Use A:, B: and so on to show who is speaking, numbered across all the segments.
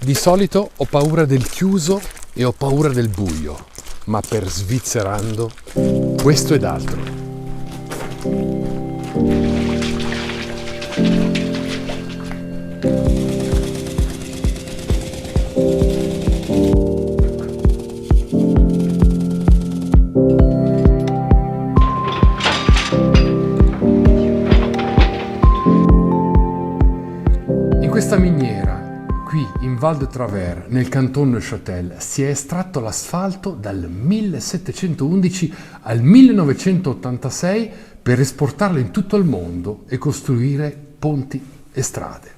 A: Di solito ho paura del chiuso e ho paura del buio, ma per Svizzerando questo ed altro. In questa miniera, qui in Val de Travers, nel canton Neuchâtel, si è estratto l'asfalto dal 1711 al 1986 per esportarlo in tutto il mondo e costruire ponti e strade.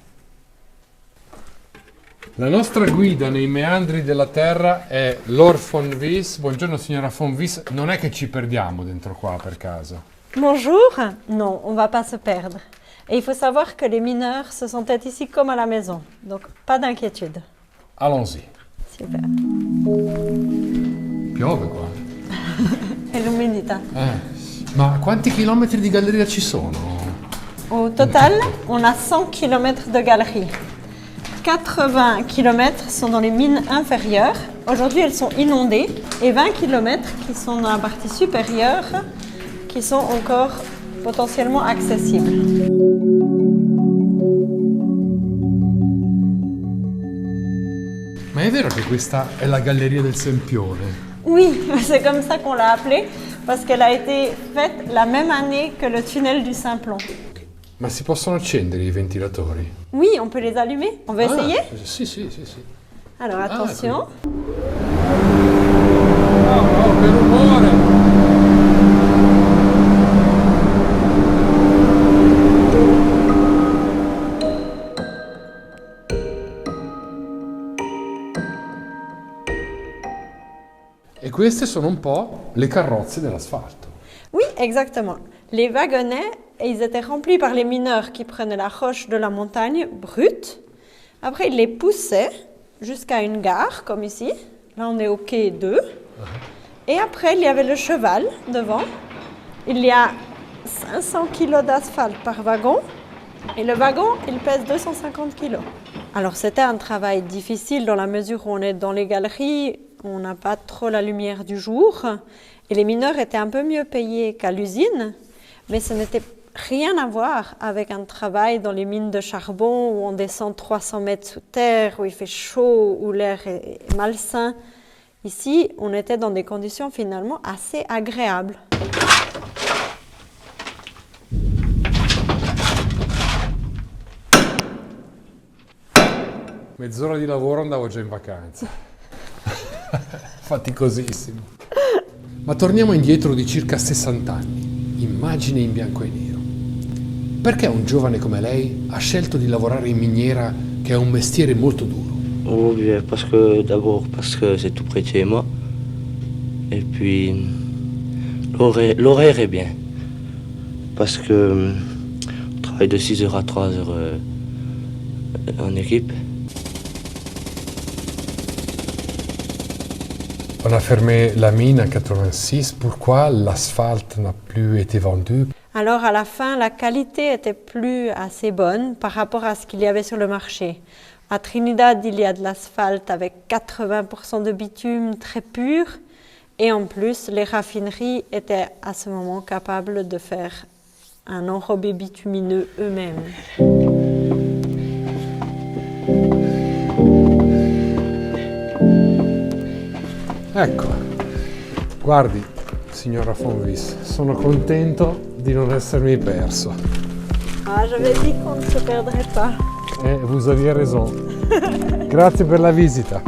A: La nostra guida nei meandri della terra è Laure von Wies. Buongiorno signora von Wies, non è che ci perdiamo dentro qua per caso?
B: Bonjour. Non, on va pas se perdre. Et il faut savoir que les mineurs se sentent ici comme à la maison, donc pas d'inquiétude.
A: Allons-y.
B: Super.
A: Piove qua.
B: E l'umidità.
A: Ma quanti chilometri di galleria ci sono?
B: Au total, on a 100 km de galerie. 80 km sont dans les mines inférieures. Aujourd'hui, elles sont inondées. Et 20 km qui sont dans la partie supérieure, qui sont encore potentiellement accessibles.
A: Ma è vero che questa è la galleria del Sempione?
B: Oui, c'est comme ça qu'on l'a appelée, parce qu'elle a été faite la même année que le tunnel du Simplon.
A: Ma si possono accendere i ventilatori?
B: Oui, on peut les allumer. On veut essayer?
A: Sì.
B: Alors attention.
A: No, che rumore! E queste sono un po' le carrozze dell'asfalto.
B: Oui, exactement. Les wagonnets, ils étaient remplis par les mineurs qui prenaient la roche de la montagne brute. Après, ils les poussaient jusqu'à une gare, comme ici. Là, on est au quai 2. Et après, il y avait le cheval devant. Il y a 500 kg d'asphalte par wagon. Et le wagon, il pèse 250 kg. Alors, c'était un travail difficile dans la mesure où on est dans les galeries. On n'a pas trop la lumière du jour. Et les mineurs étaient un peu mieux payés qu'à l'usine. Mais ce n'était rien à voir avec un travail dans les mines de charbon où on descend 300 mètres sous terre, où il fait chaud, où l'air est malsain. Ici, on était dans des conditions finalement assez agréables.
A: Mezz'ora di lavoro andavo già in vacanza. Faticosissimo. Ma torniamo indietro di circa 60 anni. Immagine in bianco e nero. Perché un giovane come lei ha scelto di lavorare in miniera, che è un mestiere molto duro?
C: Oh, parce que c'est tout près de chez moi. Et puis l'horaire est bien. Parce que on travaille de 6h à 3h en équipe.
A: On a fermé la mine en 86. Pourquoi l'asphalte n'a plus été vendu?
B: Alors à la fin, la qualité était plus assez bonne par rapport à ce qu'il y avait sur le marché. À Trinidad, il y a de l'asphalte avec 80% de bitume très pur. Et en plus, les raffineries étaient à ce moment capables de faire un enrobé bitumineux eux-mêmes.
A: Ecco, guardi, signora von Wies, sono contento di non essermi perso.
B: Ah, j'avais dit qu'on ne se perdrait pas.
A: Vous aviez raison. Grazie per la visita.